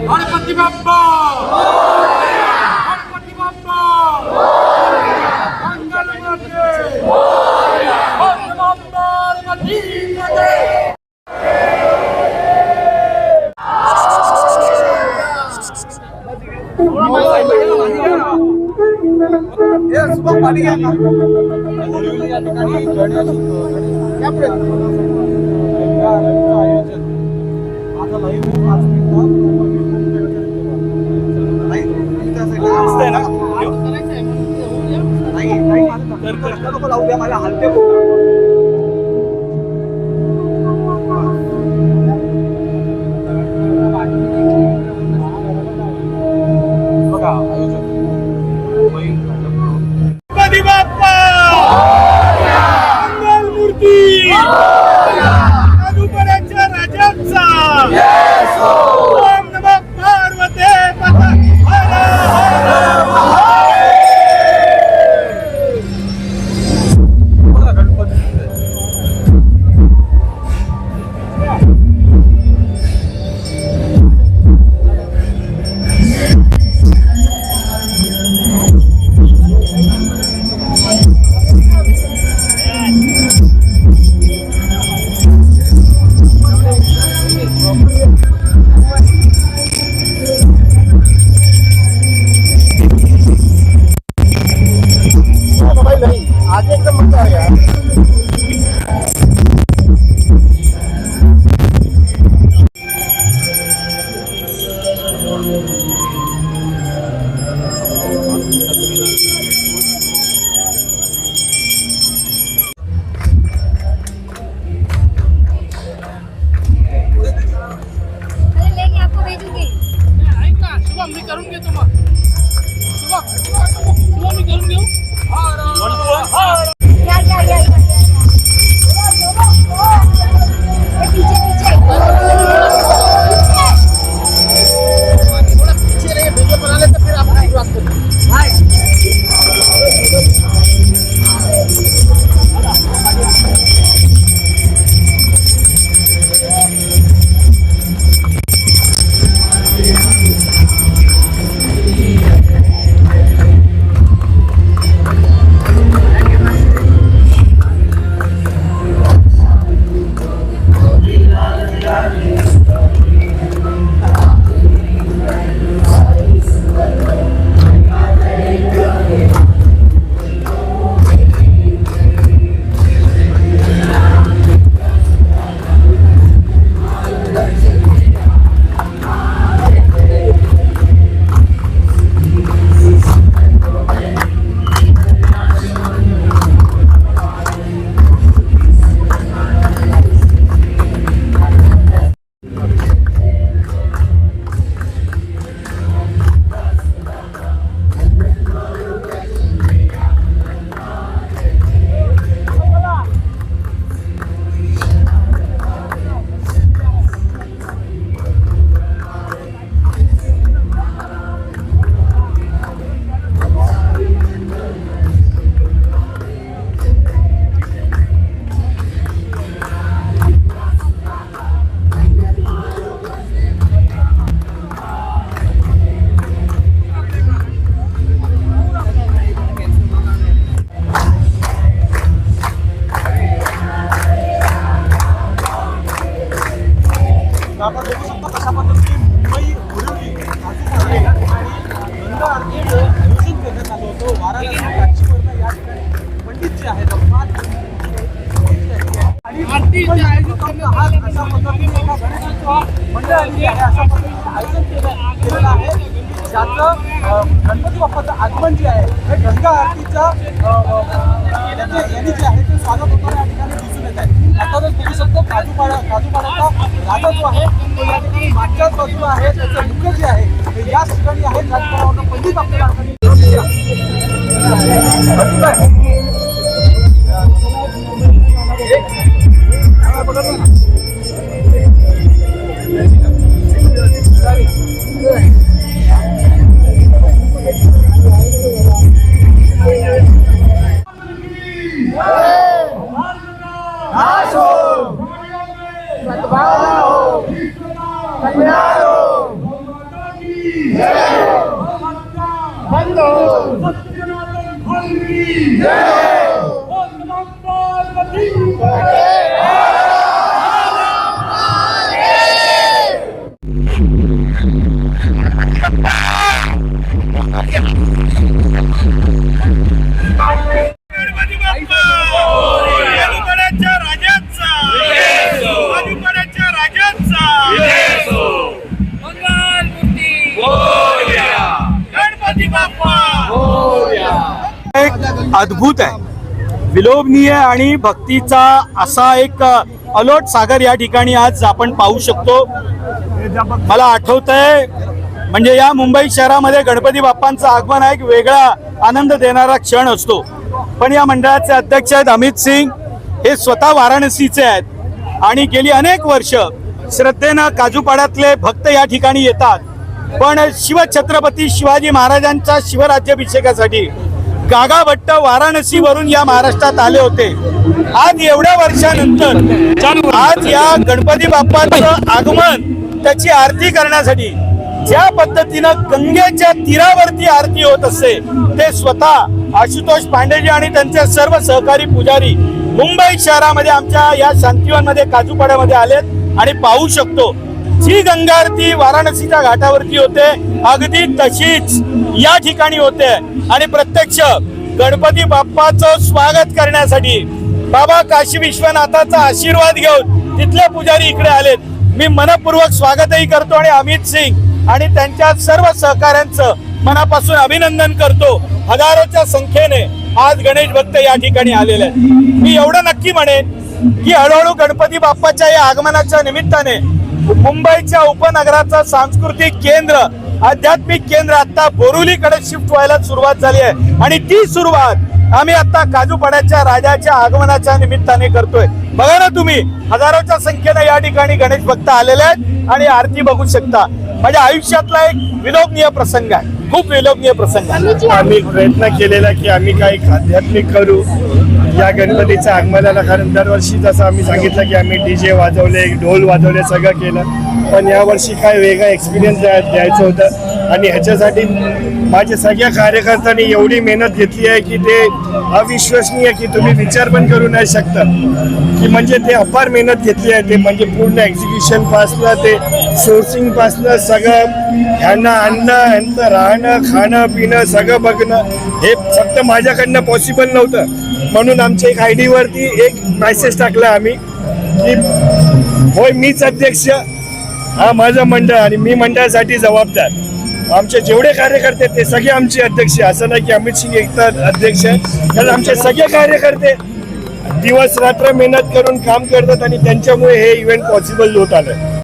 गणपती बाप्पा गणपती बाप्पा मला हलते बघा गणपती बाप्पा मंगलमूर्ती मधुपराच्या राजांचा ओम नमः पार्वते पते हर हर आज एकदम मजा आ गया। लेके आपको भेजूंगी। सुबह मी करून घेतो मग सुबह मी करून घेऊ पीछे पीछे थोड़ा पीछे रहिए, वीडियो बना ले तो फिर आप शुरुआत करो। आपण बघू शकतो कशा पद्धतीने मुंबई उडवली या ठिकाणी गंगा आरतीचं आयोजन करण्यात आलं होतं। वाराणसी काशीवरनं या ठिकाणी पंडित जे आहेत आरतीचं आयोजन अशा पद्धतीने एका गणेशोत्सव मंडळाने अशा पद्धतीने आयोजन केलेलं आहे, ज्याचं गणपती बाप्पाचं आगमन जे आहे हे गंगा आरतीच्या यांनी जे आहे ते स्वागत होताना या ठिकाणी दिसून येत आहे। आताच बघू शकतो काजूपाड्याचा राजा जो आहे तो या ठिकाणी मागच्याच बाजूला आहे, त्याचं मुख जे आहे ते याच ठिकाणी आहे, त्याचप्रमाणे पंडित आपल्याला Aso गणपती बाप्पा बाजूकडच्या राजाचा बाजूकडच्या राजाचा मंगलमूर्ती गणपती बाप्पा एक अद्भुत आहे, विलोभनीय आणि भक्तीचा असा एक अलोट सागर या ठिकाणी आज आपण पाहू शकतो. मला आठवतंय म्हणजे या मुंबई शहरामध्ये गणपती बाप्पांचं आगमन हा एक वेगळा आनंद देणारा क्षण असतो. पण या मंडळाचे अध्यक्ष आहेत अमित सिंग, हे स्वतः वाराणसीचे आहेत आणि गेली अनेक वर्ष श्रद्धेनं काजूपाड्यातले भक्त या ठिकाणी येतात. पण शिवछत्रपती शिवाजी महाराजांच्या शिवराज्याभिषेकासाठी गागा भट्ट वाराणसीवरून या महाराष्ट्रात आले होते. आज एवढ्या वर्षानंतर आज या गणपती बाप्पाचं आगमन, त्याची आरती करण्यासाठी ज्या पद्धतीनं गंगेच्या तीरावरती आरती होत असते ते स्वतः आशुतोष पांडेजी आणि त्यांचे सर्व सहकारी पुजारी मुंबई शहरामध्ये आमच्या या शांतिवनमध्ये काजूपाड्यामध्ये आलेत आणि पाहू शकतो जी गंगा आरती वाराणसीच्या घाटावरती होते अगदी तशीच या ठिकाणी होते. आणि प्रत्यक्ष गणपती बाप्पाचं स्वागत करण्यासाठी बाबा काशी विश्वनाथाचा आशीर्वाद घेऊन तिथले पुजारी इकडे आलेत. मी मनपूर्वक स्वागतही करतो आणि अमित सिंग आणि त्यांच्या सर्व सहकाऱ्यांचं मनापासून अभिनंदन करतो. हजारोच्या संख्येने आज गणेश भक्त या ठिकाणी आलेले आहेत. मी एवढं नक्की म्हणेन की हळूहळू गणपती बाप्पाच्या या आगमनाच्या निमित्ताने मुंबईच्या उपनगराचं सांस्कृतिक केंद्र, आध्यात्मिक केंद्र आता बोरिवलीकडे शिफ्ट व्हायला सुरुवात झाली आहे आणि ती सुरुवात आम्ही आता काजूपाड्याच्या राजाच्या आगमनाच्या निमित्ताने करतोय. बघा ना तुम्ही, हजारोच्या संख्येने या ठिकाणी गणेश भक्त आलेले आहेत आणि आरती बघू शकता. माझ्या आयुष्यातला एक विलोभनीय प्रसंग आहे, खूप विलोभनीय प्रसंग आहे. आम्ही प्रयत्न केलेला की आम्ही काही आध्यात्मिक करू या गणपतीच्या आगमनाला. कारण दरवर्षी जसं आम्ही सांगितलं की आम्ही डीजे वाजवले, ढोल वाजवले, सगळं केलं. पण यावर्षी काय वेगळा एक्सपिरियन्स द्यायचं होतं आणि ह्याच्यासाठी माझ्या सगळ्या कार्यकर्त्यांनी एवढी मेहनत घेतली आहे की ते अविश्वसनीय, की तुम्ही विचार पण करू नाही शकता की म्हणजे ते अपार मेहनत घेतली आहे. ते म्हणजे पूर्ण एक्झिक्युशन पासनं ते सोर्सिंग पासनं सगळं ह्यांना आणणं, ह्यांचं राहणं, खाणं पिणं सगळं बघणं हे फक्त माझ्याकडनं पॉसिबल नव्हतं. म्हणून आमच्या एक ID वरती एक मेसेज टाकला आम्ही की होय मीच अध्यक्ष, हा माझं मंडळ आणि मी मंडळासाठी जबाबदार. आमचे जेवढे कार्यकर्ते ते सगळे आमचे अध्यक्ष. असं नाही की अमित सिंग एकटा अध्यक्ष आहे, कारण आमचे सगळे कार्यकर्ते दिवस रात्र मेहनत करून काम करतात आणि त्यांच्यामुळे हे इव्हेंट पॉसिबल होत आलं.